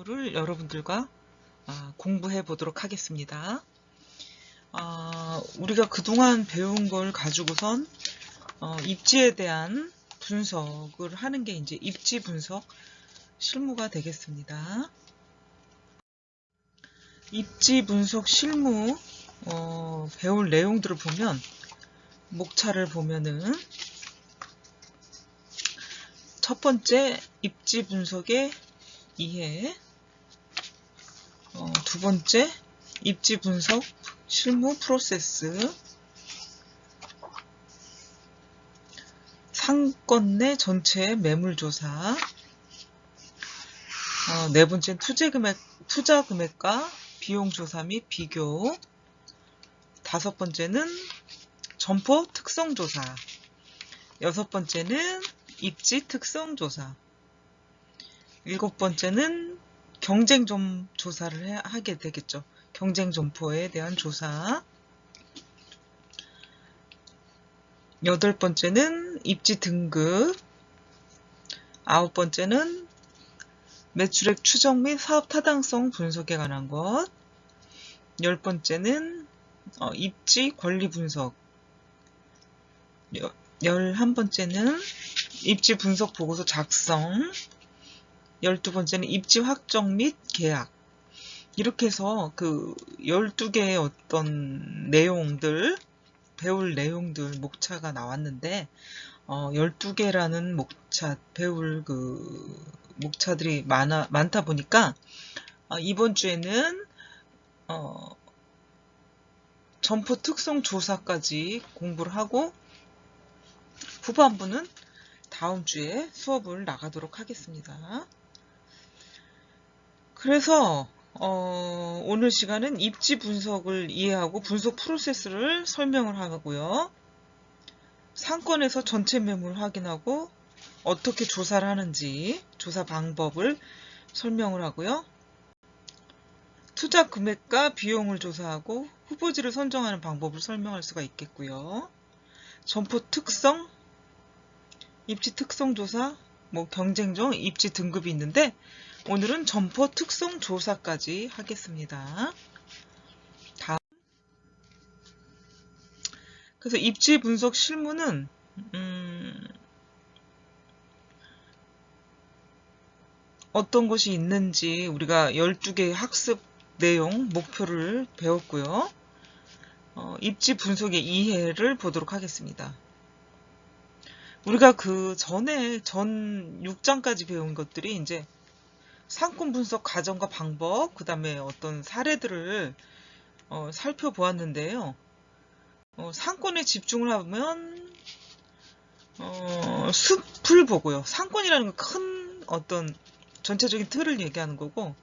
실무를 여러분들과 공부해 보도록 하겠습니다. 우리가 그동안 배운 걸 가지고선 입지에 대한 분석을 하는 게 이제 입지 분석 실무가 되겠습니다. 입지 분석 실무 배울 내용들을 보면 목차를 보면은 첫 번째 입지 분석의 이해, 두 번째 입지 분석 실무 프로세스, 상권 내 전체 매물 조사, 네 번째는 투자 금액과 비용 조사 및 비교, 다섯 번째는 점포 특성 조사, 여섯 번째는 입지 특성 조사, 일곱 번째는 경쟁점 조사를 하게 되겠죠. 경쟁 점포에 대한 조사. 여덟 번째는 입지 등급. 아홉 번째는 매출액 추정 및 사업 타당성 분석에 관한 것. 열 번째는 입지 권리 분석. 11번째는 입지 분석 보고서 작성. 12번째는 입지 확정 및 계약. 이렇게 해서 그 12개의 어떤 내용들, 배울 내용들 목차가 나왔는데 12개라는 목차, 배울 그 목차들이 많다 보니까 이번 주에는 점포 특성 조사까지 공부를 하고 후반부는 다음 주에 수업을 나가도록 하겠습니다. 그래서 오늘 시간은 입지 분석을 이해하고 분석 프로세스를 설명을 하고요. 상권에서 전체 매물 확인하고 어떻게 조사를 하는지 조사 방법을 설명을 하고요. 투자 금액과 비용을 조사하고 후보지를 선정하는 방법을 설명할 수가 있겠고요. 점포 특성, 입지 특성 조사, 경쟁점, 입지 등급이 있는데 오늘은 점포 특성 조사까지 하겠습니다. 다음. 그래서 입지 분석 실무는 어떤 것이 있는지 우리가 12개의 학습 내용, 목표를 배웠고요. 입지 분석의 이해를 보도록 하겠습니다. 우리가 그 전에 전 6장까지 배운 것들이 이제 상권 분석 과정과 방법, 그 다음에 어떤 사례들을 살펴보았는데요. 상권에 집중을 하면 숲을 보고요. 상권이라는 건 큰 어떤 전체적인 틀을 얘기하는 거고,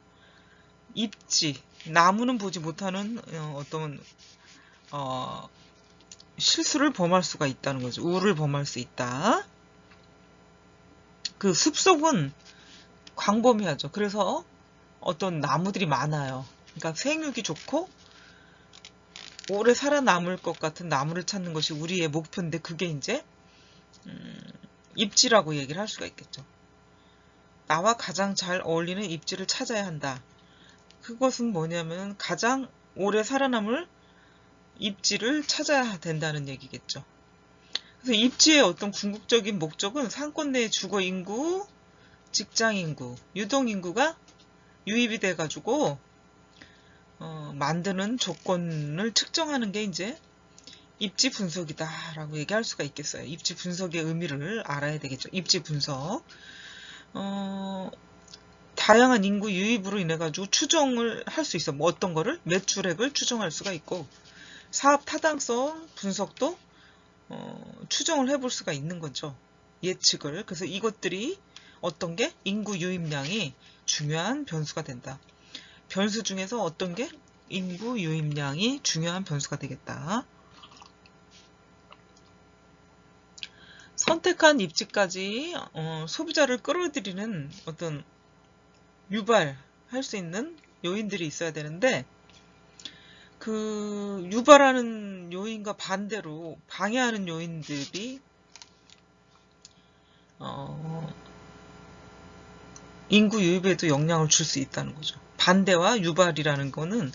입지, 나무는 보지 못하는 어떤 실수를 범할 수가 있다는 거죠. 우를 범할 수 있다. 그 숲속은 광범위하죠. 그래서 어떤 나무들이 많아요. 그러니까 생육이 좋고 오래 살아남을 것 같은 나무를 찾는 것이 우리의 목표인데 그게 이제 입지라고 얘기를 할 수가 있겠죠. 나와 가장 잘 어울리는 입지를 찾아야 한다. 그것은 뭐냐면 가장 오래 살아남을 입지를 찾아야 된다는 얘기겠죠. 그래서 입지의 어떤 궁극적인 목적은 상권 내 주거 인구, 직장 인구, 유동 인구가 유입이 돼가지고 만드는 조건을 측정하는 게 이제 입지 분석이다라고 얘기할 수가 있겠어요. 입지 분석의 의미를 알아야 되겠죠. 입지 분석. 다양한 인구 유입으로 인해 가지고 추정을 할 수 있어. 어떤 거를 매출액을 추정할 수가 있고 사업 타당성 분석도 추정을 해볼 수가 있는 거죠. 예측을. 그래서 이것들이 어떤 게 인구 유입량이 중요한 변수가 된다. 변수 중에서 어떤 게 인구 유입량이 중요한 변수가 되겠다. 선택한 입지까지 소비자를 끌어들이는 어떤 유발할 수 있는 요인들이 있어야 되는데 그 유발하는 요인과 반대로 방해하는 요인들이 인구 유입에도 영향을 줄 수 있다는 거죠. 반대와 유발이라는 거는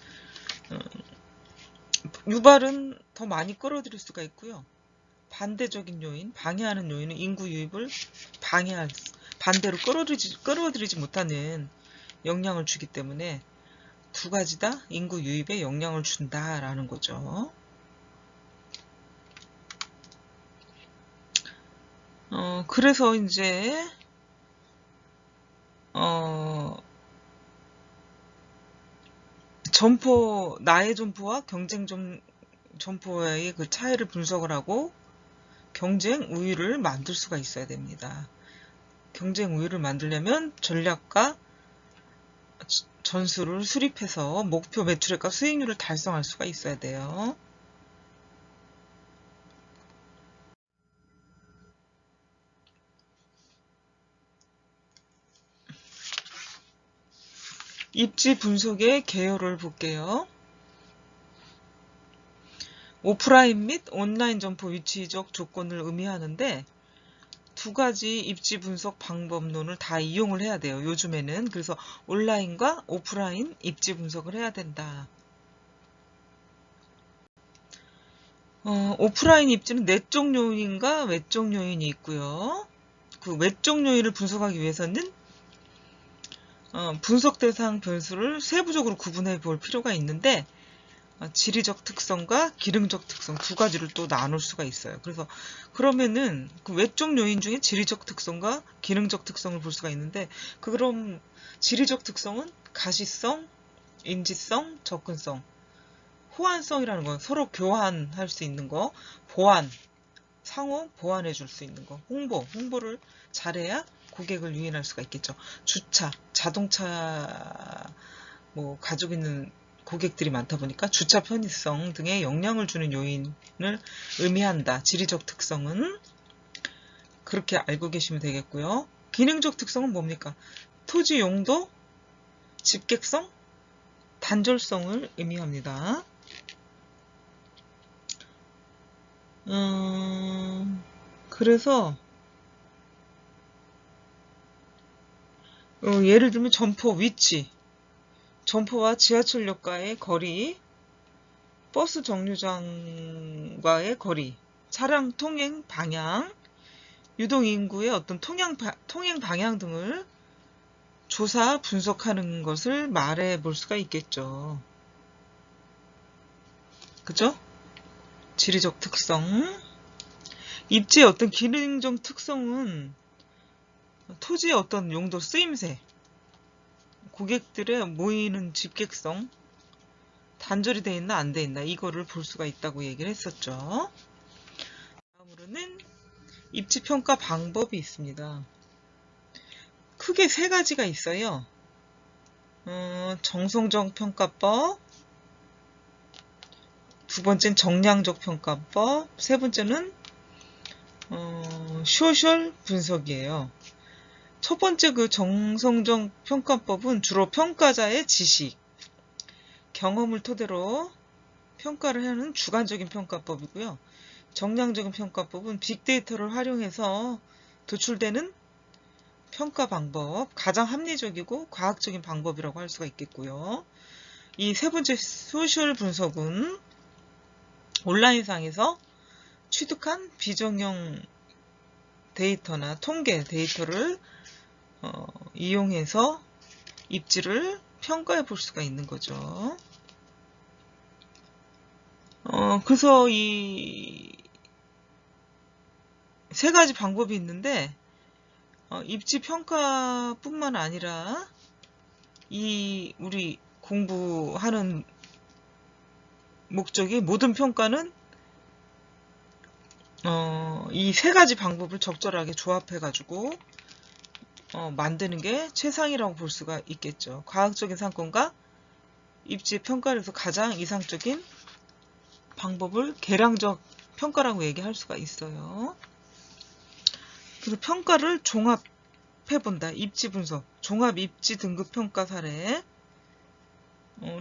유발은 더 많이 끌어들일 수가 있고요. 반대적인 요인, 방해하는 요인은 인구 유입을 반대로 끌어들이지 못하는 영향을 주기 때문에 두 가지 다 인구 유입에 영향을 준다라는 거죠. 그래서 이제 나의 점포와 경쟁 점포와의 그 차이를 분석을 하고 경쟁 우위를 만들 수가 있어야 됩니다. 경쟁 우위를 만들려면 전략과 전술을 수립해서 목표 매출액과 수익률을 달성할 수가 있어야 돼요. 입지 분석의 개요를 볼게요. 오프라인 및 온라인 점포 위치적 조건을 의미하는데 두 가지 입지 분석 방법론을 다 이용을 해야 돼요. 요즘에는. 그래서 온라인과 오프라인 입지 분석을 해야 된다. 오프라인 입지는 내적 요인과 외적 요인이 있고요. 그 외적 요인을 분석하기 위해서는 분석 대상 변수를 세부적으로 구분해 볼 필요가 있는데 지리적 특성과 기능적 특성 두 가지를 또 나눌 수가 있어요. 그러면은 그 외적 요인 중에 지리적 특성과 기능적 특성을 볼 수가 있는데 그럼 지리적 특성은 가시성, 인지성, 접근성, 호환성이라는 건 서로 교환할 수 있는 거, 상호 보완해 줄 수 있는 거, 홍보를 잘해야 고객을 유인할 수가 있겠죠. 주차, 자동차 가지고 있는 고객들이 많다 보니까 주차 편의성 등에 영향을 주는 요인을 의미한다. 지리적 특성은 그렇게 알고 계시면 되겠고요. 기능적 특성은 뭡니까? 토지 용도, 집객성, 단절성을 의미합니다. 그래서 예를 들면 점포 위치, 점포와 지하철역과의 거리, 버스 정류장과의 거리, 차량 통행 방향, 유동인구의 어떤 통행 방향 등을 조사 분석하는 것을 말해 볼 수가 있겠죠. 그죠? 지리적 특성. 입지의 어떤 기능적 특성은 토지의 어떤 용도 쓰임새, 고객들의 모이는 집객성, 단절이 돼 있나 안 돼 있나 이거를 볼 수가 있다고 얘기를 했었죠. 다음으로는 입지 평가 방법이 있습니다. 크게 세 가지가 있어요. 정성적 평가법, 두 번째는 정량적 평가법, 세 번째는 소셜 분석이에요. 첫 번째 그 정성적 평가법은 주로 평가자의 지식, 경험을 토대로 평가를 하는 주관적인 평가법이고요. 정량적인 평가법은 빅데이터를 활용해서 도출되는 평가 방법, 가장 합리적이고 과학적인 방법이라고 할 수가 있겠고요. 이 세 번째 소셜 분석은 온라인상에서 취득한 비정형 데이터나 통계 데이터를 이용해서 입지를 평가해 볼 수가 있는 거죠. 그래서 이 세 가지 방법이 있는데 입지 평가뿐만 아니라 우리 공부하는 목적이 모든 평가는 이 세 가지 방법을 적절하게 조합해 가지고 만드는 게 최상이라고 볼 수가 있겠죠. 과학적인 상권과 입지 평가를 해서 가장 이상적인 방법을 계량적 평가라고 얘기할 수가 있어요. 그래서 평가를 종합해본다. 입지 분석, 종합 입지 등급 평가 사례,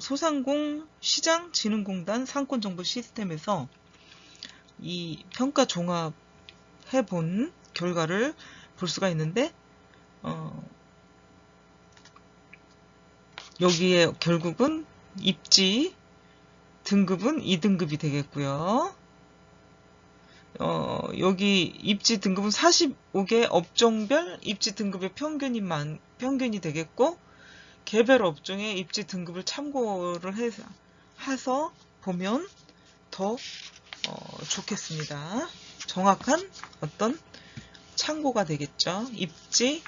소상공 시장진흥공단 상권정보 시스템에서 이 평가 종합해본 결과를 볼 수가 있는데 여기에 결국은 입지 등급은 2등급이 되겠고요. 여기 입지 등급은 45개 업종별 입지 등급의 평균이 되겠고, 개별 업종의 입지 등급을 참고를 해서 보면 더 좋겠습니다. 정확한 어떤 참고가 되겠죠. 입지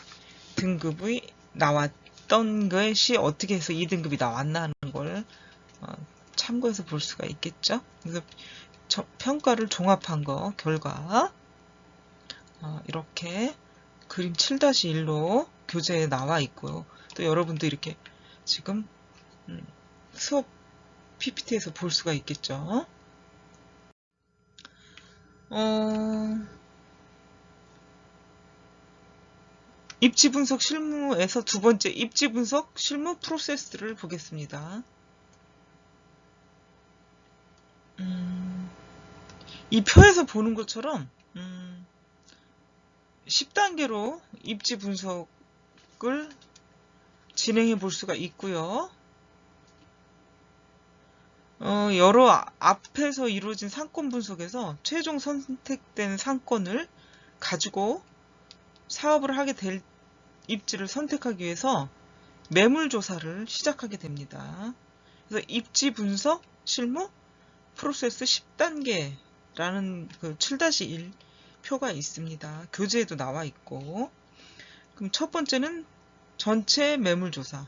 등급이 나왔던 것이 어떻게 해서 2등급이 나왔나 하는 걸 참고해서 볼 수가 있겠죠. 그래서 평가를 종합한 거 결과 이렇게 그림 7-1로 교재에 나와 있고요. 또 여러분도 이렇게 지금 수업 PPT에서 볼 수가 있겠죠. 입지 분석 실무에서 두 번째 입지 분석 실무 프로세스를 보겠습니다. 이 표에서 보는 것처럼 10단계로 입지 분석을 진행해 볼 수가 있고요. 여러 앞에서 이루어진 상권 분석에서 최종 선택된 상권을 가지고 사업을 하게 될 입지를 선택하기 위해서 매물 조사를 시작하게 됩니다. 그래서 입지 분석 실무 프로세스 10단계라는 그 7-1 표가 있습니다. 교재에도 나와 있고. 그럼 첫 번째는 전체 매물 조사.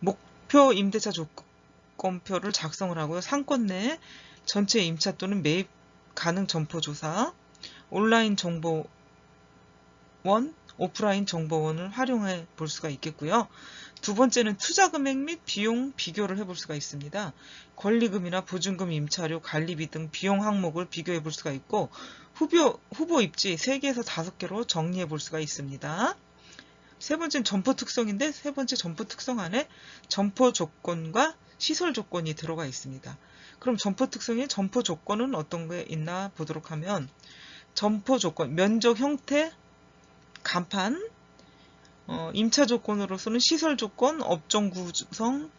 목표 임대차 조건표를 작성을 하고요. 상권 내 전체 임차 또는 매입 가능 점포 조사. 온라인 정보원, 오프라인 정보원을 활용해 볼 수가 있겠고요. 두 번째는 투자 금액 및 비용 비교를 해볼 수가 있습니다. 권리금이나 보증금, 임차료, 관리비 등 비용 항목을 비교해 볼 수가 있고, 후보 입지 3개에서 5개로 정리해 볼 수가 있습니다. 세 번째는 점포 특성인데, 세 번째 점포 특성 안에 점포 조건과 시설 조건이 들어가 있습니다. 그럼 점포 특성의 점포 조건은 어떤 게 있나 보도록 하면, 점포 조건, 면적, 형태, 간판, 임차 조건으로서는 시설 조건, 업종 구성,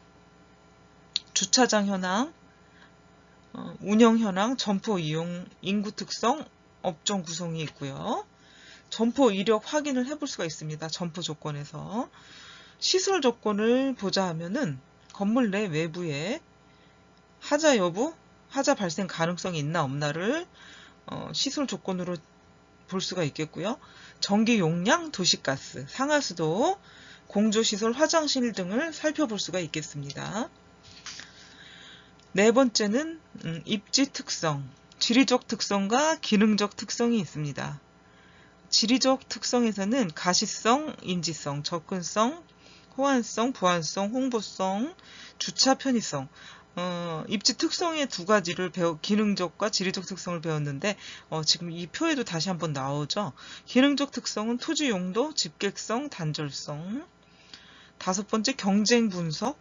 주차장 현황, 운영 현황, 점포 이용, 인구 특성, 업종 구성이 있고요. 점포 이력 확인을 해볼 수가 있습니다. 점포 조건에서. 시설 조건을 보자 하면은 건물 내 외부에 하자 여부, 하자 발생 가능성이 있나 없나를 시설 조건으로 볼 수가 있겠고요. 전기 용량, 도시가스, 상하수도, 공조시설, 화장실 등을 살펴볼 수가 있겠습니다. 네 번째는 입지 특성, 지리적 특성과 기능적 특성이 있습니다. 지리적 특성에서는 가시성, 인지성, 접근성, 호환성, 보안성, 홍보성, 주차 편의성, 입지 특성의 두 가지를 기능적과 지리적 특성을 배웠는데, 지금 이 표에도 다시 한번 나오죠. 기능적 특성은 토지 용도, 집객성, 단절성. 다섯 번째 경쟁 분석,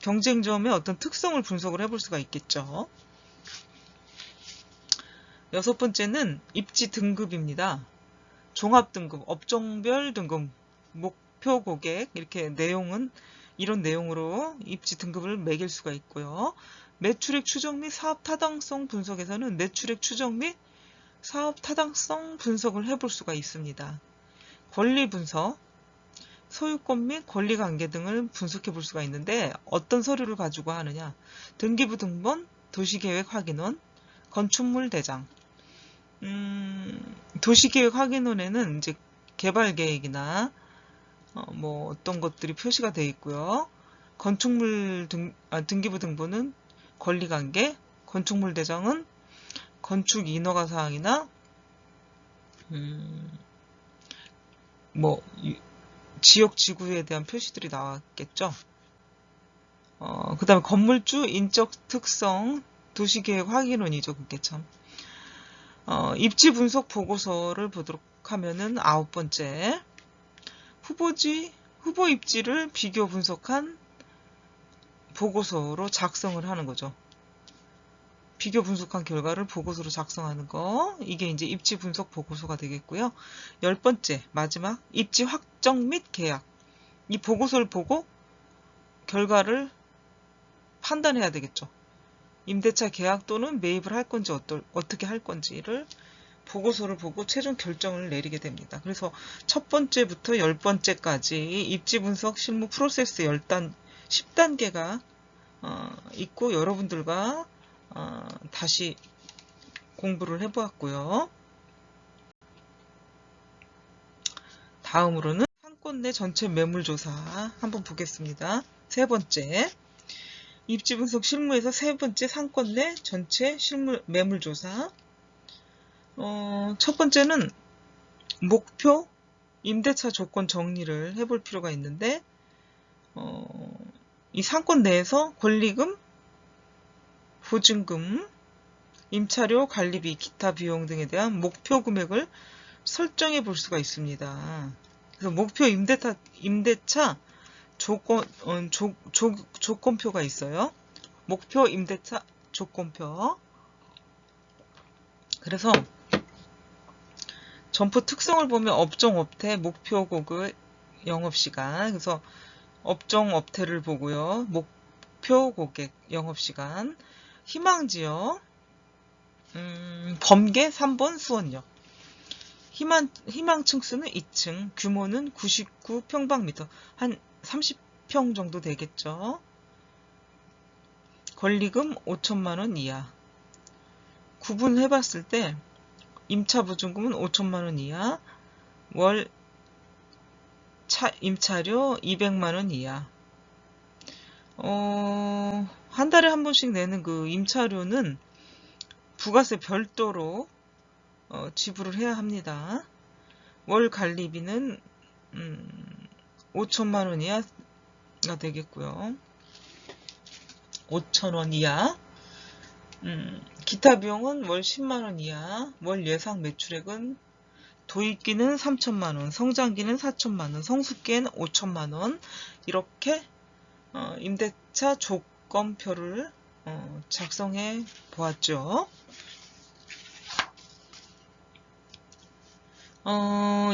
경쟁점의 어떤 특성을 분석을 해볼 수가 있겠죠. 여섯 번째는 입지 등급입니다. 종합 등급, 업종별 등급, 목표 고객, 이렇게 내용은 이런 내용으로 입지 등급을 매길 수가 있고요. 매출액 추정 및 사업 타당성 분석에서는 매출액 추정 및 사업 타당성 분석을 해볼 수가 있습니다. 권리 분석, 소유권 및 권리관계 등을 분석해 볼 수가 있는데, 어떤 서류를 가지고 하느냐. 등기부 등본, 도시계획 확인원, 건축물 대장. 도시계획 확인원에는 이제 개발계획이나 뭐 어떤 것들이 표시가 되어 있고요. 건축물 등기부 등본은 권리관계, 건축물 대장은 건축 인허가 사항이나 뭐 지역 지구에 대한 표시들이 나왔겠죠. 그 다음에 건물주 인적 특성, 도시계획 확인원이죠. 그게 참. 입지 분석 보고서를 보도록 하면은 9번째. 후보 입지를 비교 분석한 보고서로 작성을 하는 거죠. 비교 분석한 결과를 보고서로 작성하는 거. 이게 이제 입지 분석 보고서가 되겠고요. 10번째, 마지막, 입지 확정 및 계약. 이 보고서를 보고 결과를 판단해야 되겠죠. 임대차 계약 또는 매입을 할 건지 어떻게 할 건지를 보고서를 보고 최종 결정을 내리게 됩니다. 그래서 첫 번째부터 10번째까지 입지 분석 실무 프로세스 10단계가 있고 여러분들과 다시 공부를 해보았고요. 다음으로는 상권 내 전체 매물조사 한번 보겠습니다. 세 번째, 입지 분석 실무에서 세 번째 상권 내 전체 매물조사. 첫 번째는 목표 임대차 조건 정리를 해볼 필요가 있는데 이 상권 내에서 권리금, 보증금, 임차료, 관리비, 기타 비용 등에 대한 목표 금액을 설정해 볼 수가 있습니다. 그래서 목표 임대차 조건표가 있어요. 목표 임대차 조건표. 그래서 점포 특성을 보면 업종 업태, 목표 고객, 영업시간. 그래서 업종 업태를 보고요. 목표 고객, 영업시간. 희망지역, 범계 3번 수원역. 희망 층수는 2층, 규모는 99평방미터, 한 30평 정도 되겠죠. 권리금 5천만원 이하. 구분해봤을 때 임차 보증금은 5천만원 이하, 월 임차료 200만원 이하. 한 달에 한 번씩 내는 그 임차료는 부가세 별도로 지불을 해야 합니다. 월 관리비는 5천만원 이하가 되겠고요. 5천원 이하. 기타 비용은 월 10만원 이하. 월 예상 매출액은 도입기는 3천만원, 성장기는 4천만원, 성숙기에는 5천만원. 이렇게 임대차 조건표를 작성해 보았죠.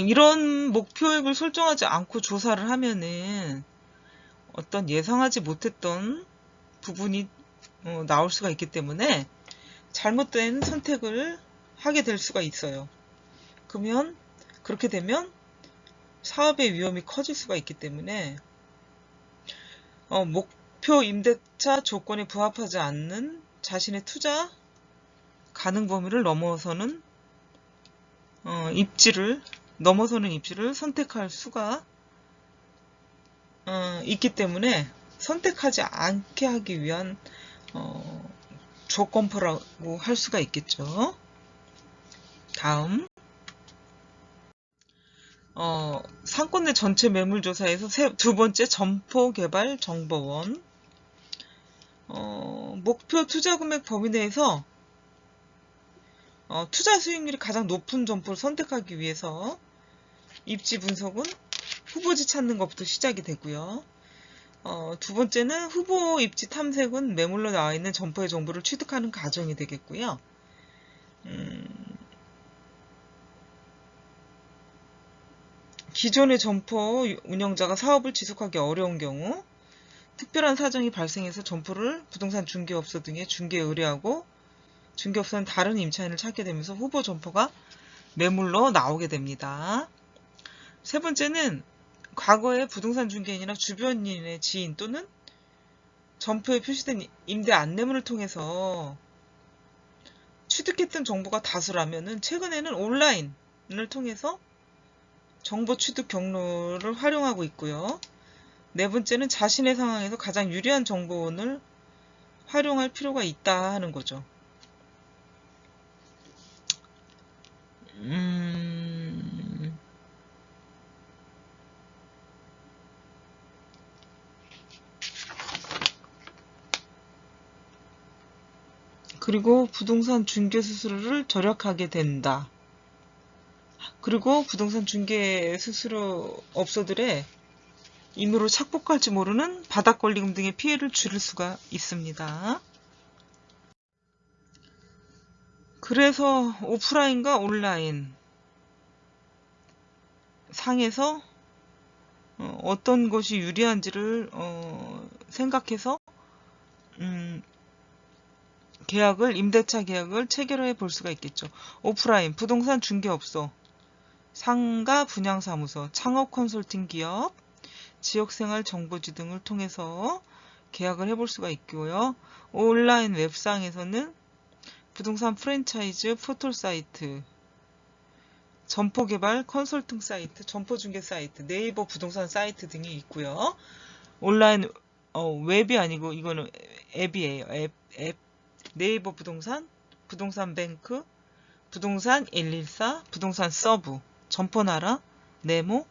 이런 목표액을 설정하지 않고 조사를 하면은 어떤 예상하지 못했던 부분이 나올 수가 있기 때문에 잘못된 선택을 하게 될 수가 있어요. 그러면 그렇게 되면 사업의 위험이 커질 수가 있기 때문에 목표 임대차 조건에 부합하지 않는 자신의 투자 가능 범위를 넘어서는 입지를 선택할 수가 있기 때문에 선택하지 않게 하기 위한 조건표라고 할 수가 있겠죠. 다음, 상권 내 전체 매물조사에서 두 번째 점포개발정보원. 목표 투자금액 범위 내에서 투자 수익률이 가장 높은 점포를 선택하기 위해서 입지 분석은 후보지 찾는 것부터 시작이 되고요. 두 번째는 후보 입지 탐색은 매물로 나와 있는 점포의 정보를 취득하는 과정이 되겠고요. 기존의 점포 운영자가 사업을 지속하기 어려운 경우, 특별한 사정이 발생해서 점포를 부동산 중개업소 등에 중개에 의뢰하고 중개업소는 다른 임차인을 찾게 되면서 후보 점포가 매물로 나오게 됩니다. 세 번째는 과거에 부동산 중개인이나 주변인의 지인 또는 점포에 표시된 임대 안내문을 통해서 취득했던 정보가 다수라면 최근에는 온라인을 통해서 정보 취득 경로를 활용하고 있고요. 네 번째는 자신의 상황에서 가장 유리한 정보원을 활용할 필요가 있다 하는 거죠. 그리고 부동산 중개 수수료를 절약하게 된다. 그리고 부동산 중개 수수료 업소들의 인으로 착복할지 모르는 바닥 권리금 등의 피해를 줄일 수가 있습니다. 그래서 오프라인과 온라인 상에서 어떤 것이 유리한지를 생각해서 계약을 임대차 계약을 체결해 볼 수가 있겠죠. 오프라인 부동산 중개업소, 상가 분양사무소, 창업 컨설팅 기업, 지역생활 정보지 등을 통해서 계약을 해볼 수가 있고요. 온라인 웹상에서는 부동산 프랜차이즈 포털 사이트, 점포개발 컨설팅 사이트, 점포중개 사이트, 네이버 부동산 사이트 등이 있고요. 온라인 웹이 아니고 이거는 앱이에요. 앱. 네이버 부동산, 부동산 뱅크, 부동산 114, 부동산 서브, 점포나라, 네모,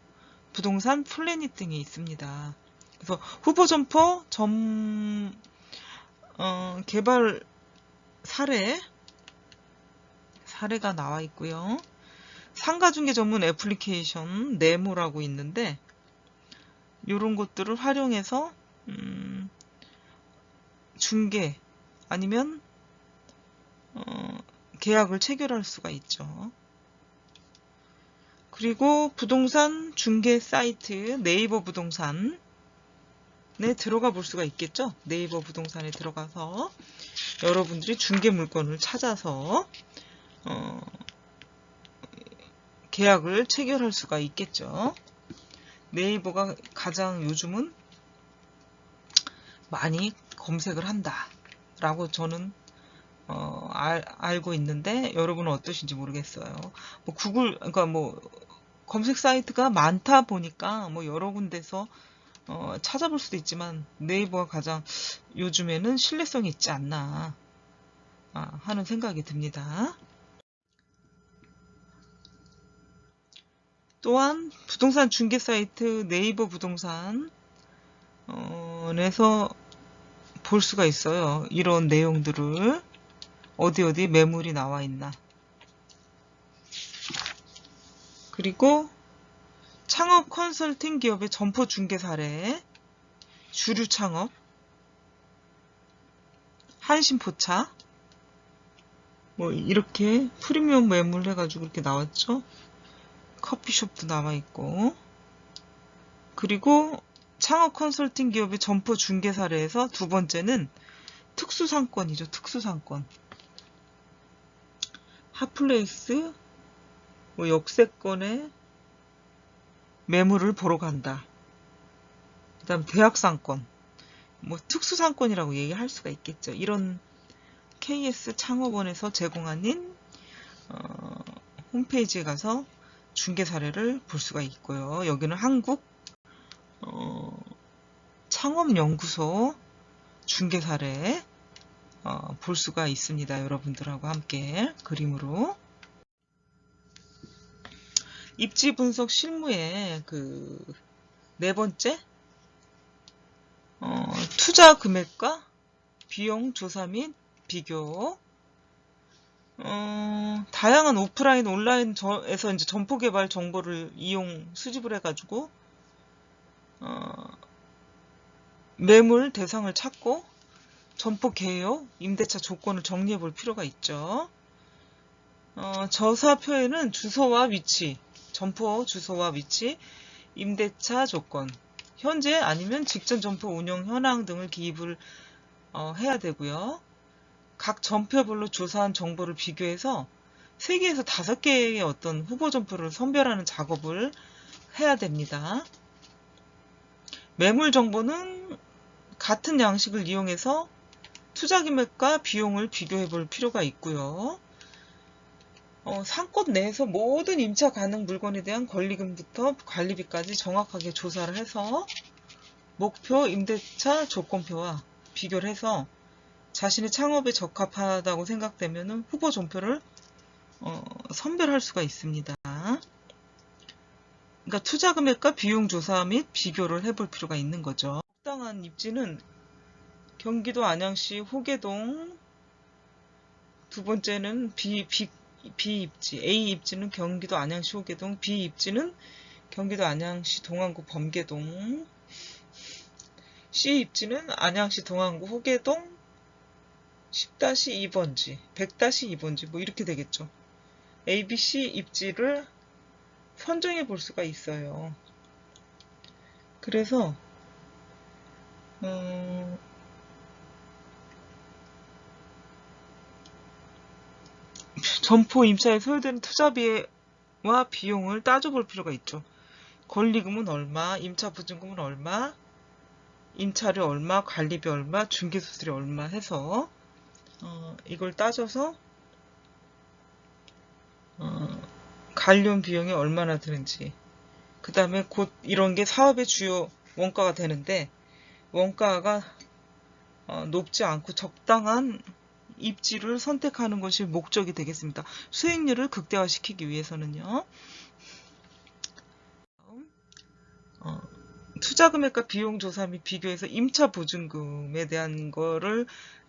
부동산 플래닛 등이 있습니다. 그래서 후보 점포 개발 사례가 나와 있고요. 상가중개 전문 애플리케이션 네모라고 있는데 이런 것들을 활용해서 중개 아니면 계약을 체결할 수가 있죠. 그리고 부동산 중개 사이트 네이버 부동산에 들어가 볼 수가 있겠죠. 네이버 부동산에 들어가서 여러분들이 중개 물건을 찾아서 계약을 체결할 수가 있겠죠. 네이버가 가장 요즘은 많이 검색을 한다 라고 저는 알고 있는데 여러분은 어떠신지 모르겠어요. 뭐 구글 그러니까 뭐 검색 사이트가 많다 보니까 뭐 여러 군데서 찾아볼 수도 있지만 네이버가 가장 요즘에는 신뢰성이 있지 않나 하는 생각이 듭니다. 또한 부동산 중개 사이트 네이버 부동산에서 볼 수가 있어요. 이런 내용들을 어디 매물이 나와 있나. 그리고 창업 컨설팅 기업의 점포 중개 사례, 주류 창업, 한신포차, 뭐 이렇게 프리미엄 매물 해가지고 이렇게 나왔죠. 커피숍도 나와 있고. 그리고 창업 컨설팅 기업의 점포 중개 사례에서 두 번째는 특수상권이죠. 특수상권. 핫플레이스, 뭐 역세권의 매물을 보러 간다. 그 다음 대학상권, 뭐 특수상권이라고 얘기할 수가 있겠죠. 이런 KS 창업원에서 제공하는 홈페이지에 가서 중개 사례를 볼 수가 있고요. 여기는 한국 창업연구소 중개 사례 볼 수가 있습니다. 여러분들하고 함께 그림으로. 입지 분석 실무의 그 네 번째 투자 금액과 비용 조사 및 비교. 다양한 오프라인, 온라인에서 이제 점포 개발 정보를 수집을 해가지고 매물 대상을 찾고 점포 개요, 임대차 조건을 정리해 볼 필요가 있죠. 저사표에는 주소와 위치, 점포 주소와 위치, 임대차 조건, 현재 아니면 직전 점포 운영 현황 등을 기입을 해야 되고요. 각 점포별로 조사한 정보를 비교해서 3개에서 5개의 어떤 후보 점포를 선별하는 작업을 해야 됩니다. 매물 정보는 같은 양식을 이용해서 투자 금액과 비용을 비교해 볼 필요가 있고요. 상권 내에서 모든 임차 가능 물건에 대한 권리금부터 관리비까지 정확하게 조사를 해서 목표 임대차 조건표와 비교를 해서 자신의 창업에 적합하다고 생각되면 후보 점포를 선별할 수가 있습니다. 그러니까 투자 금액과 비용 조사 및 비교를 해볼 필요가 있는 거죠. 적당한 입지는 경기도 안양시 호계동, 두 번째는 B입지, A 입지는 경기도 안양시 호계동, B 입지는 경기도 안양시 동안구 범계동, C 입지는 안양시 동안구 호계동 10-2번지, 100-2번지 뭐 이렇게 되겠죠. A, B, C 입지를 선정해 볼 수가 있어요. 그래서 점포 임차에 소요되는 투자비와 비용을 따져볼 필요가 있죠. 권리금은 얼마, 임차 보증금은 얼마, 임차료 얼마, 관리비 얼마, 중개수수료 얼마 해서 이걸 따져서 관련 비용이 얼마나 드는지, 그 다음에 곧 이런 게 사업의 주요 원가가 되는데, 원가가 높지 않고 적당한 입지를 선택하는 것이 목적이 되겠습니다. 수익률을 극대화시키기 위해서는요. 투자금액과 비용조사 및 비교해서 임차 보증금에 대한 거를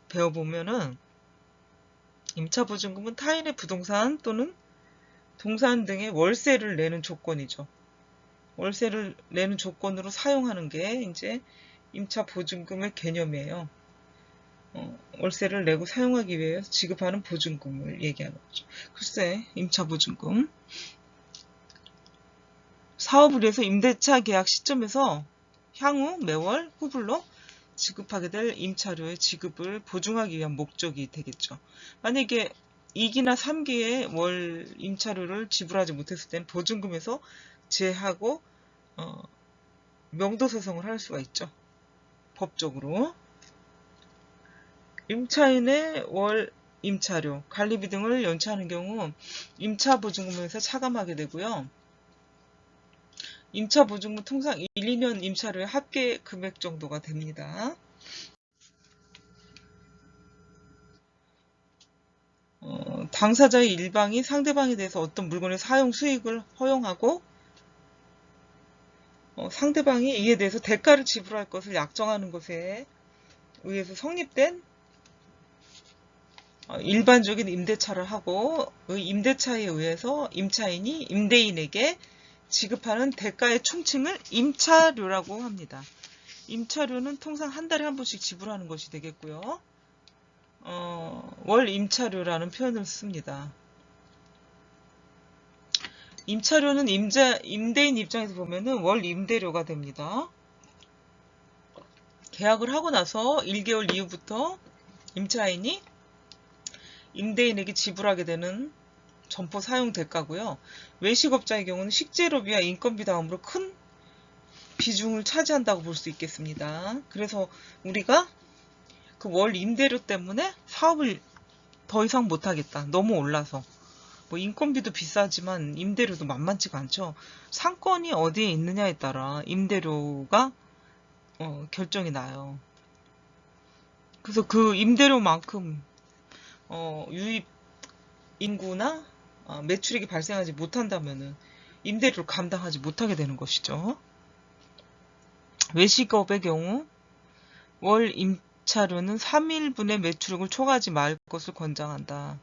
배워보면은, 임차 보증금은 타인의 부동산 또는 동산 등의 월세를 내는 조건이죠. 월세를 내는 조건으로 사용하는 게 이제 임차 보증금의 개념이에요. 월세를 내고 사용하기 위해 지급하는 보증금을 얘기하는 거죠. 글쎄, 임차 보증금. 사업을 위해서 임대차 계약 시점에서 향후 매월 후불로 지급하게 될 임차료의 지급을 보증하기 위한 목적이 되겠죠. 만약에 2기나 3기의 월 임차료를 지불하지 못했을 때는 보증금에서 제하고 명도소송을 할 수가 있죠. 법적으로. 임차인의 월 임차료, 관리비 등을 연체하는 경우 임차보증금에서 차감하게 되고요. 임차보증금 통상 1, 2년 임차료의 합계 금액 정도가 됩니다. 당사자의 일방이 상대방에 대해서 어떤 물건의 사용 수익을 허용하고 상대방이 이에 대해서 대가를 지불할 것을 약정하는 것에 의해서 성립된 일반적인 임대차를 하고 그 임대차에 의해서 임차인이 임대인에게 지급하는 대가의 총칭을 임차료라고 합니다. 임차료는 통상 한 달에 한 번씩 지불하는 것이 되겠고요. 월 임차료라는 표현을 씁니다. 임차료는 임대인 입장에서 보면은 월 임대료가 됩니다. 계약을 하고 나서 1개월 이후부터 임차인이 임대인에게 지불하게 되는 점포 사용 대가고요. 외식업자의 경우는 식재료비와 인건비 다음으로 큰 비중을 차지한다고 볼 수 있겠습니다. 그래서 우리가 그 월 임대료 때문에 사업을 더 이상 못하겠다. 너무 올라서. 뭐 인건비도 비싸지만 임대료도 만만치가 않죠. 상권이 어디에 있느냐에 따라 임대료가 결정이 나요. 그래서 그 임대료만큼 유입 인구나 매출액이 발생하지 못한다면은 임대료를 감당하지 못하게 되는 것이죠. 외식업의 경우 월 임차료는 3일분의 매출액을 초과하지 말 것을 권장한다.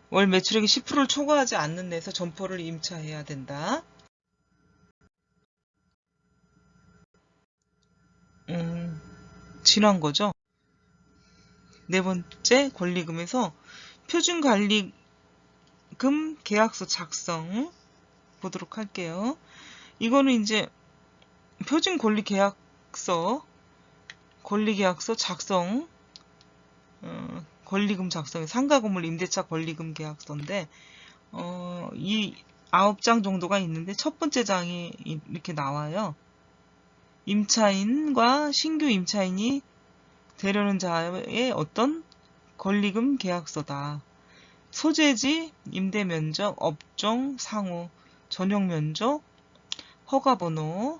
월 매출액이 10%를 초과하지 않는 데서 점포를 임차해야 된다. 지난 거죠. 네 번째 권리금에서 표준관리금 계약서 작성 보도록 할게요. 이거는 이제 표준권리계약서 권리계약서 작성 권리금 작성이 상가건물 임대차 권리금 계약서인데 이 9장 정도가 있는데 첫 번째 장이 이렇게 나와요. 임차인과 신규 임차인이 되려는 자의 어떤 권리금 계약서다. 소재지, 임대면적, 업종, 상호, 전용면적, 허가번호,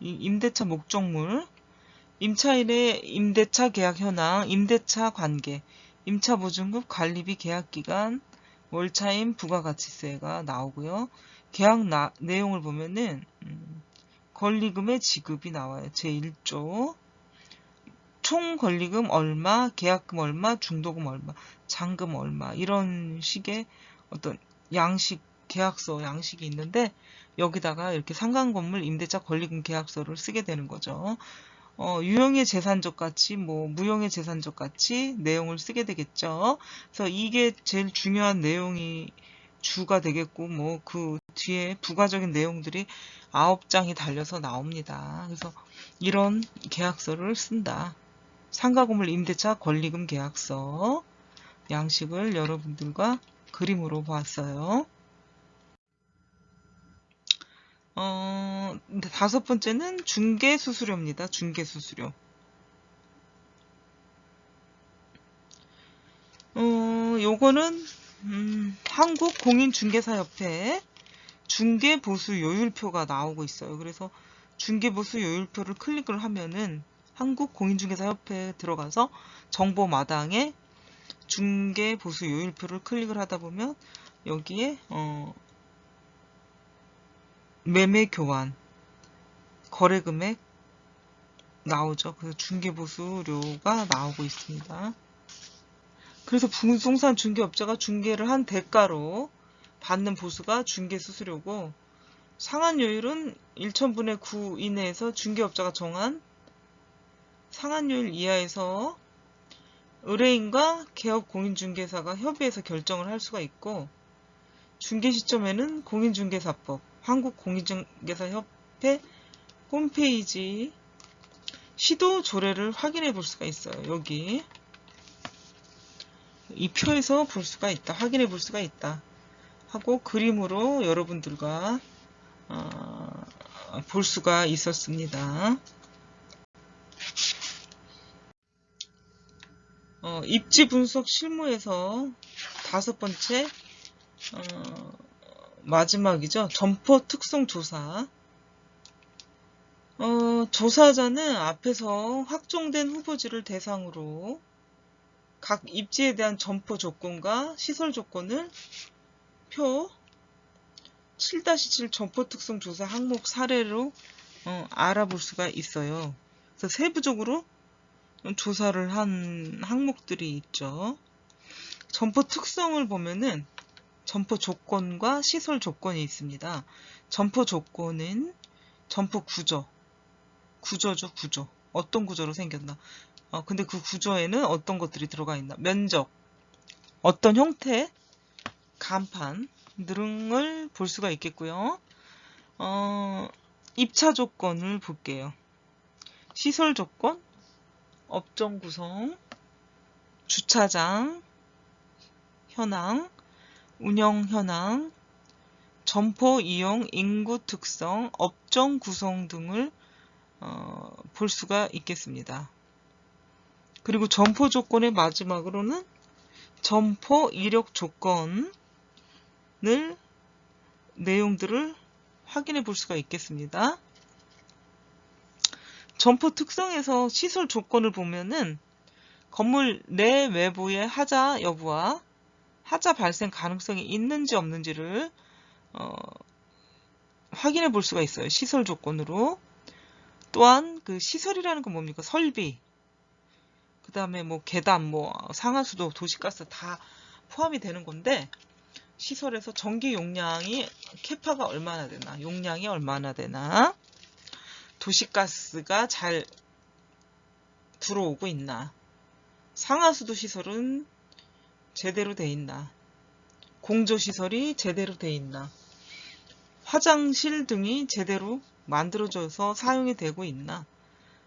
임대차 목적물, 임차인의 임대차 계약 현황, 임대차 관계, 임차보증금, 관리비, 계약기간, 월차임, 부가가치세가 나오고요. 계약 내용을 보면은 권리금의 지급이 나와요. 제1조. 총 권리금 얼마, 계약금 얼마, 중도금 얼마, 잔금 얼마 이런 식의 어떤 양식, 계약서 양식이 있는데 여기다가 이렇게 상가건물 임대차 권리금 계약서를 쓰게 되는 거죠. 유형의 재산적 가치, 뭐 무형의 재산적 가치 내용을 쓰게 되겠죠. 그래서 이게 제일 중요한 내용이 주가 되겠고 뭐 그 뒤에 부가적인 내용들이 9장이 달려서 나옵니다. 그래서 이런 계약서를 쓴다. 상가 건물 임대차 권리금 계약서 양식을 여러분들과 그림으로 보았어요. 다섯 번째는 중개수수료입니다. 중개수수료. 요거는 한국공인중개사협회 중개보수요율표가 나오고 있어요. 그래서 중개보수요율표를 클릭을 하면은 한국공인중개사협회에 들어가서 정보마당에 중개보수요율표를 클릭을 하다 보면 여기에 매매교환 거래금액 나오죠. 그래서 중개보수료가 나오고 있습니다. 그래서 부동산 중개업자가 중개를 한 대가로 받는 보수가 중개수수료고, 상한요율은 1000분의 9 이내에서 중개업자가 정한 상한요율 이하에서 의뢰인과 개업공인중개사가 협의해서 결정을 할 수가 있고, 중개 시점에는 공인중개사법, 한국공인중개사협회 홈페이지 시도 조례를 확인해 볼 수가 있어요. 여기 이 표에서 볼 수가 있다, 확인해 볼 수가 있다 하고 그림으로 여러분들과 볼 수가 있었습니다. 입지 분석 실무에서 다섯 번째 마지막이죠. 점포 특성 조사. 조사자는 앞에서 확정된 후보지를 대상으로 각 입지에 대한 점포 조건과 시설 조건을 표 7-7 점포 특성 조사 항목 사례로 알아볼 수가 있어요. 그래서 세부적으로 조사를 한 항목들이 있죠. 점포 특성을 보면은 점포 조건과 시설 조건이 있습니다. 점포 조건은 점포 구조죠, 구조. 어떤 구조로 생겼나. 근데 그 구조에는 어떤 것들이 들어가 있나. 면적, 어떤 형태, 간판 등을 볼 수가 있겠고요. 입차 조건을 볼게요. 시설 조건, 업종 구성, 주차장 현황, 운영 현황, 점포 이용 인구 특성, 업종 구성 등을 볼 수가 있겠습니다. 그리고 점포 조건의 마지막으로는 점포 이력 조건을 내용들을 확인해 볼 수가 있겠습니다. 점포 특성에서 시설 조건을 보면은 건물 내 외부의 하자 여부와 하자 발생 가능성이 있는지 없는지를 확인해 볼 수가 있어요. 시설 조건으로. 또한 그 시설이라는 건 뭡니까? 설비, 그 다음에 뭐 계단, 뭐 상하수도, 도시가스 다 포함이 되는 건데, 시설에서 전기 용량이 캐파가 얼마나 되나, 용량이 얼마나 되나, 도시가스가 잘 들어오고 있나, 상하수도 시설은 제대로 돼 있나, 공조시설이 제대로 돼 있나, 화장실 등이 제대로 만들어져서 사용이 되고 있나,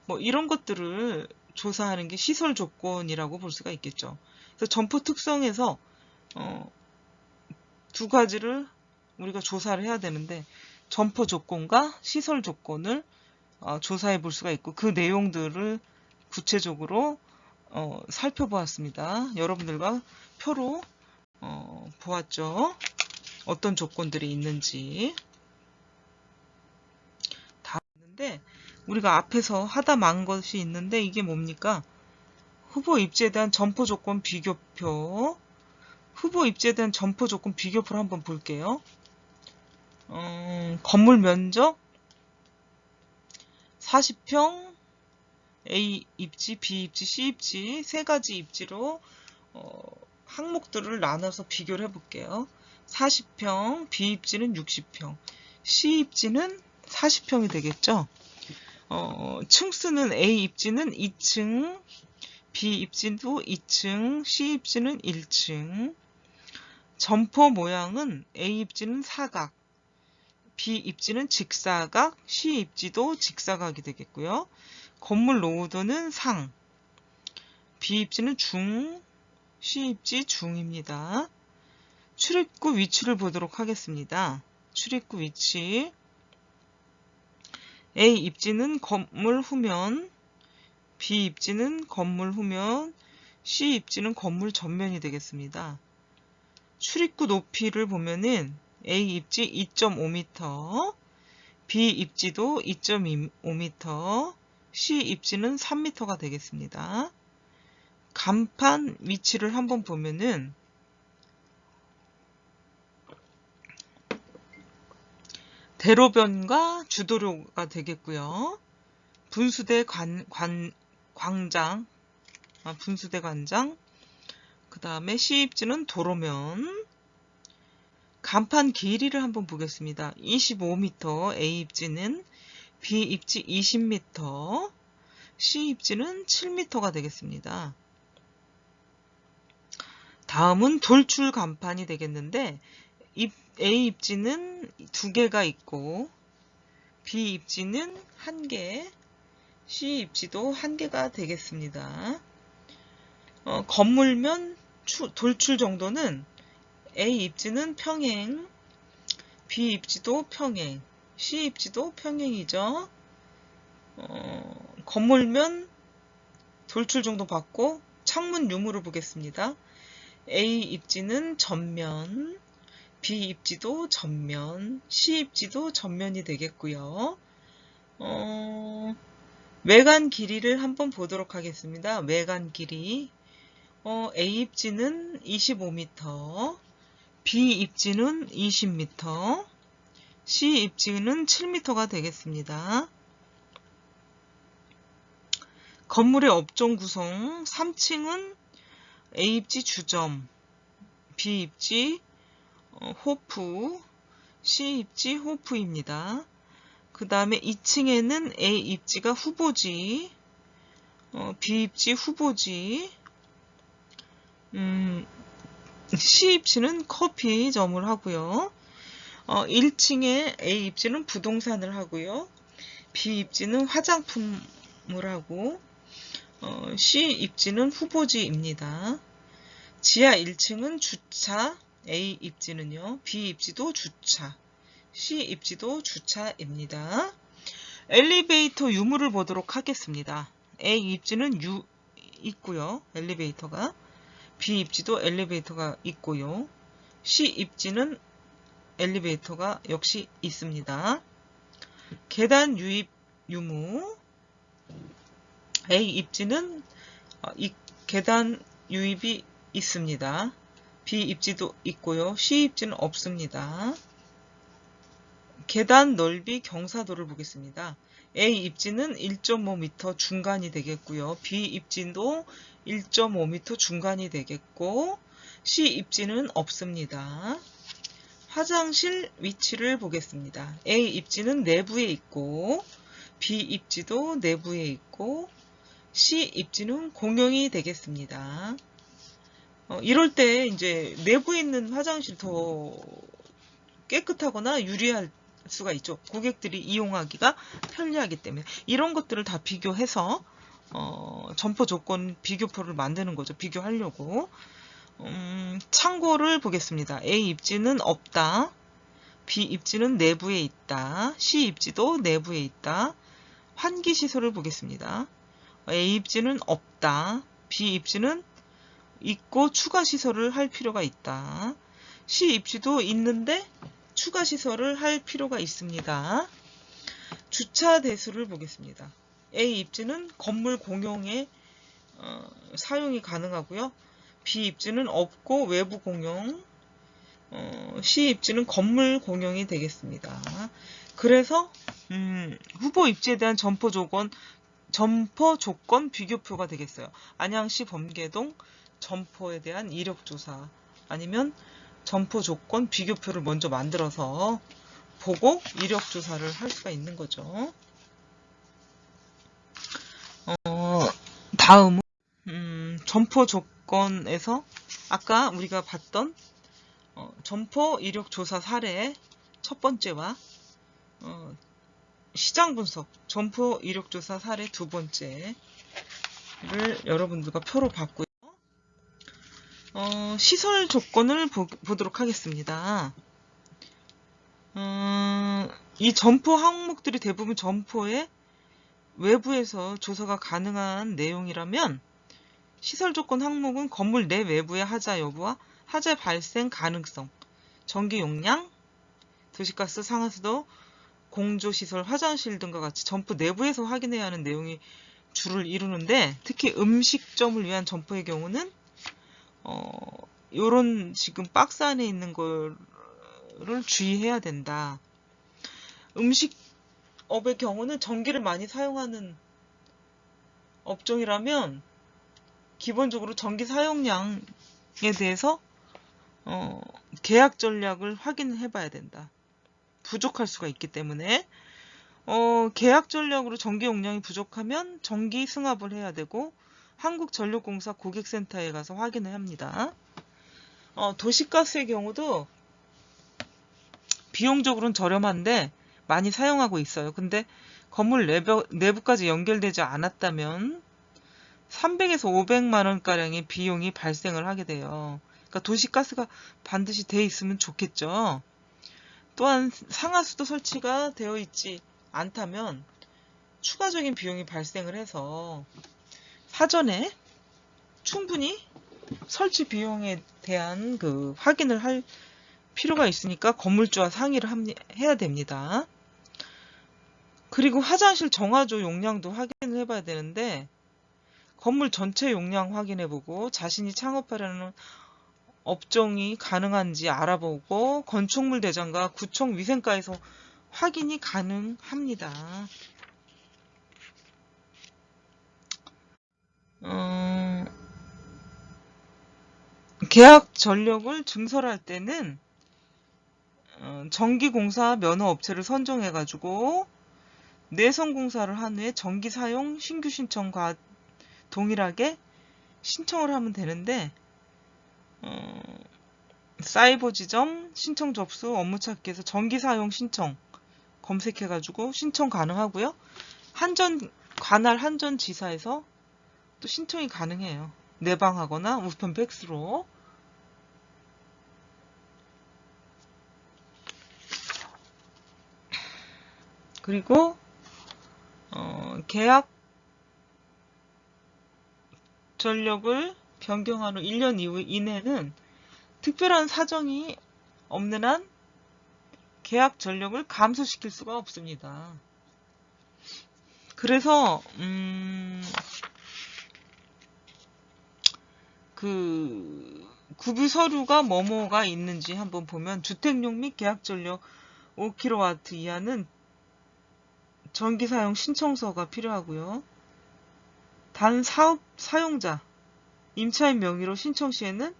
뭐 이런 것들을 조사하는 게 시설 조건이라고 볼 수가 있겠죠. 그래서 점포 특성에서 두 가지를 우리가 조사를 해야 되는데, 점포 조건과 시설 조건을 조사해 볼 수가 있고, 그 내용들을 구체적으로 살펴보았습니다. 여러분들과 표로 보았죠. 어떤 조건들이 있는지 다 있는데, 우리가 앞에서 하다 만 것이 있는데, 이게 뭡니까? 후보 입지에 대한 점포 조건 비교표. 후보 입지에 대한 점포 조건 비교표를 한번 볼게요. 건물 면적 40평, A 입지, B 입지, C 입지 세 가지 입지로 항목들을 나눠서 비교를 해볼게요. 40평, B 입지는 60평, C 입지는 40평이 되겠죠. 층수는 A 입지는 2층, B 입지도 2층, C 입지는 1층. 점포 모양은 A 입지는 사각, B 입지는 직사각, C 입지도 직사각이 되겠고요. 건물 노후도는 상, B 입지는 중, C 입지 중입니다. 출입구 위치를 보도록 하겠습니다. 출입구 위치, A 입지는 건물 후면, B 입지는 건물 후면, C 입지는 건물 전면이 되겠습니다. 출입구 높이를 보면은 A 입지 2.5m, B 입지도 2.5m, C 입지는 3m가 되겠습니다. 간판 위치를 한번 보면은 대로변과 주도로가 되겠고요. 분수대 광장, 분수대 광장, 그 다음에 C 입지는 도로면, 간판 길이를 한번 보겠습니다. 25m A 입지는, B 입지 20m, C 입지는 7m가 되겠습니다. 다음은 돌출 간판이 되겠는데 A 입지는 2개가 있고 B 입지는 1개, C 입지도 1개가 되겠습니다. 건물면 돌출 정도는 A 입지는 평행, B 입지도 평행, C 입지도 평행이죠. 건물면 돌출 정도 받고 창문 유무를 보겠습니다. A 입지는 전면, B 입지도 전면, C 입지도 전면이 되겠고요. 외관 길이를 한번 보도록 하겠습니다. 외관 길이, A 입지는 25m, B 입지는 20m, C 입지는 7m가 되겠습니다. 건물의 업종 구성, 3층은 A 입지 주점, B 입지 호프, C 입지 호프입니다. 그 다음에 2층에는 A 입지가 후보지, B 입지 후보지, C 입지는 커피점을 하고요. 1층에 A 입지는 부동산을 하고요. B 입지는 화장품을 하고, C 입지는 후보지입니다. 지하 1층은 주차, A 입지는요. B 입지도 주차, C 입지도 주차입니다. 엘리베이터 유무를 보도록 하겠습니다. A 입지는 있고요. 엘리베이터가. B 입지도 엘리베이터가 있고요. C 입지는 엘리베이터가 역시 있습니다. 계단 유입 유무, A 입지는 계단 유입이 있습니다. B 입지도 있고요. C 입지는 없습니다. 계단 넓이 경사도를 보겠습니다. A 입지는 1.5m 중간이 되겠고요. B 입지도 1.5m 중간이 되겠고, C 입지는 없습니다. 화장실 위치를 보겠습니다. A 입지는 내부에 있고, B 입지도 내부에 있고, C 입지는 공용이 되겠습니다. 이럴 때 이제 내부에 있는 화장실 더 깨끗하거나 유리할 수가 있죠. 고객들이 이용하기가 편리하기 때문에 이런 것들을 다 비교해서 점포 조건 비교표를 만드는 거죠. 비교하려고. 참고를 보겠습니다. A 입지는 없다. B 입지는 내부에 있다. C 입지도 내부에 있다. 환기 시설을 보겠습니다. A 입지는 없다. B 입지는 있고 추가 시설을 할 필요가 있다. C 입지도 있는데 추가 시설을 할 필요가 있습니다. 주차 대수를 보겠습니다. A 입지는 건물 공용에 사용이 가능하고요. B 입지는 없고 외부 공용, C 입지는 건물 공용이 되겠습니다. 그래서 후보 입지에 대한 점포 조건 비교표가 되겠어요. 안양시 범계동 점포에 대한 이력조사, 아니면 점포 조건 비교표를 먼저 만들어서 보고 이력조사를 할 수가 있는 거죠. 다음은 점포 조건에서 아까 우리가 봤던 점포 이력조사 사례 첫 번째와 시장 분석, 점포 이력조사 사례 두 번째를 여러분들과 표로 봤고요. 시설 조건을 보도록 하겠습니다. 이 점포 항목들이 대부분 점포의 외부에서 조사가 가능한 내용이라면 시설 조건 항목은 건물 내 외부의 하자 여부와 하자 발생 가능성, 전기 용량, 도시가스, 상하수도, 공조시설, 화장실 등과 같이 점포 내부에서 확인해야 하는 내용이 주를 이루는데, 특히 음식점을 위한 점포의 경우는 요런 지금 박스 안에 있는 거를 주의해야 된다. 음식업의 경우는 전기를 많이 사용하는 업종이라면 기본적으로 전기 사용량에 대해서 계약 전략을 확인해 봐야 된다. 부족할 수가 있기 때문에 계약 전략으로 전기 용량이 부족하면 정기 승합을 해야 되고 한국전력공사 고객센터에 가서 확인을 합니다. 도시가스의 경우도 비용적으로는 저렴한데 많이 사용하고 있어요. 근데 건물 내부까지 연결되지 않았다면 300에서 500만 원가량의 비용이 발생을 하게 돼요. 그러니까 도시가스가 반드시 돼 있으면 좋겠죠. 또한 상하수도 설치가 되어 있지 않다면 추가적인 비용이 발생을 해서 사전에 충분히 설치 비용에 대한 확인을 할 필요가 있으니까 건물주와 상의를 해야 됩니다. 그리고 화장실 정화조 용량도 확인을 해봐야 되는데 건물 전체 용량 확인해보고 자신이 창업하려는 업종이 가능한지 알아보고 건축물 대장과 구청 위생과에서 확인이 가능합니다. 계약 전력을 증설할 때는 전기공사 면허업체를 선정해가지고 내선공사를 한 후에 전기사용 신규 신청과 동일하게 신청을 하면 되는데 사이버 지점 신청 접수 업무 찾기에서 전기사용 신청 검색해가지고 신청 가능하고요. 관할 한전지사에서 또 신청이 가능해요. 내방하거나 우편 팩스로. 그리고 계약 전력을 변경한 후 1년 이내는 특별한 사정이 없는 한 계약 전력을 감소시킬 수가 없습니다. 그래서 구비 서류가 뭐뭐가 있는지 한번 보면 주택용 및 계약 전력 5kW 이하는 전기 사용 신청서가 필요하고요. 단 사업 사용자 임차인 명의로 신청 시에는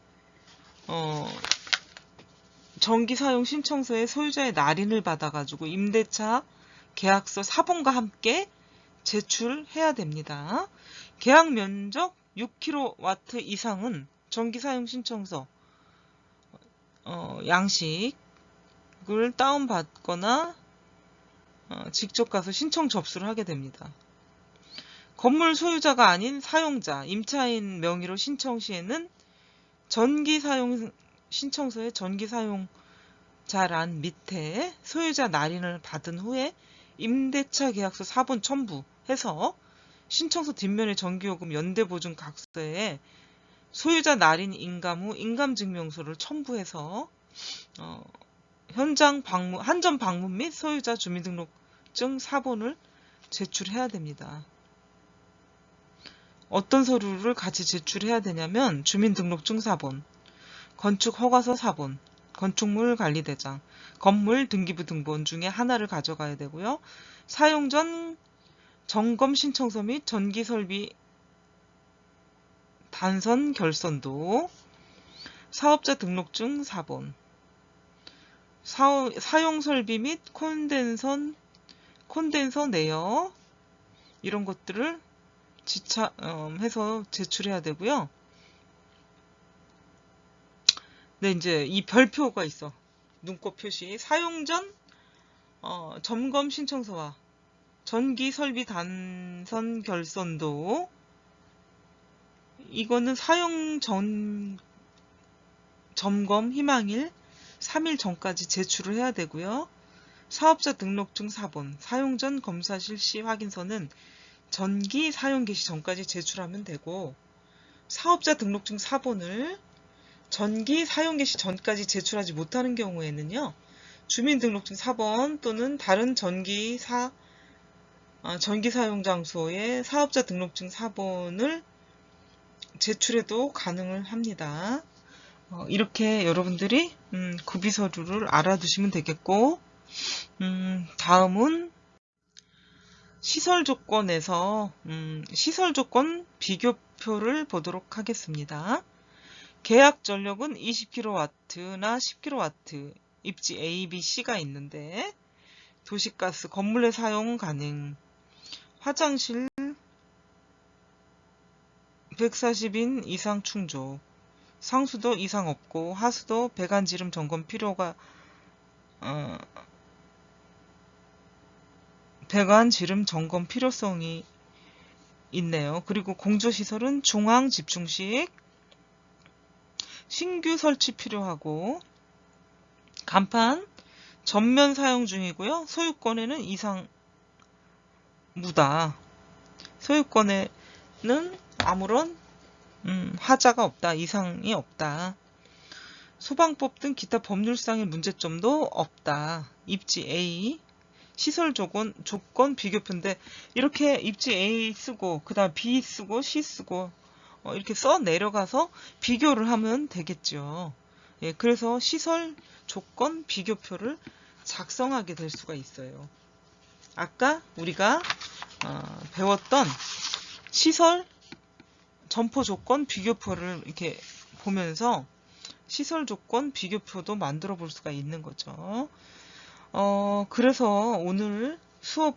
전기 사용 신청서에 소유자의 날인을 받아가지고 임대차 계약서 사본과 함께 제출해야 됩니다. 계약 면적 6kW 이상은 전기 사용 신청서 양식을 다운받거나 직접 가서 신청 접수를 하게 됩니다. 건물 소유자가 아닌 사용자, 임차인 명의로 신청 시에는 전기 사용 신청서의 전기 사용자란 밑에 소유자 날인을 받은 후에 임대차 계약서 사본 첨부해서 신청서 뒷면에 전기요금 연대보증 각서에 소유자 날인 인감 후 인감증명서를 첨부해서 한전 방문 및 소유자 주민등록증 사본을 제출해야 됩니다. 어떤 서류를 같이 제출해야 되냐면 주민등록증 사본, 건축허가서 사본, 건축물 관리대장, 건물 등기부 등본 중에 하나를 가져가야 되고요. 사용 전 점검 신청서 및 전기설비 단선 결선도, 사업자 등록증 사본, 사용설비 및 콘덴서 내역 이런 것들을 해서 제출해야 되고요. 네, 이제 이 별표가 있어. 눈꽃 표시. 사용 전 점검 신청서와 전기 설비 단선 결선도 이거는 사용 전 점검 희망일 3일 전까지 제출을 해야 되고요. 사업자 등록증 사본, 사용 전 검사 실시 확인서는 전기 사용 개시 전까지 제출하면 되고, 사업자 등록증 사본을 전기 사용 개시 전까지 제출하지 못하는 경우에는요, 주민등록증 사본 또는 다른 전기 사용 장소의 사업자 등록증 사본을 제출해도 가능을 합니다. 이렇게 여러분들이 구비 서류를 알아두시면 되겠고, 다음은 시설 조건에서 시설 조건 비교표를 보도록 하겠습니다. 계약 전력은 20kW나 10kW 입지 A, B, C가 있는데, 도시가스 건물 내 사용 가능, 화장실 140인 이상 충족, 상수도 이상 없고 하수도 배관지름 점검 필요가 배관지름 점검 필요성이 있네요. 그리고 공조시설은 중앙 집중식, 신규 설치 필요하고, 간판 전면 사용 중이고요. 소유권에는 이상 무다. 소유권에는 아무런 하자가 없다. 이상이 없다. 소방법 등 기타 법률상의 문제점도 없다. 입지 A 시설 조건 비교표인데, 이렇게 입지 A 쓰고 그 다음 B 쓰고 C 쓰고 이렇게 써 내려가서 비교를 하면 되겠죠. 예, 그래서 시설 조건 비교표를 작성하게 될 수가 있어요. 아까 우리가 배웠던 시설 점포 조건 비교표를 이렇게 보면서 시설 조건 비교표도 만들어 볼 수가 있는 거죠. 그래서 오늘 수업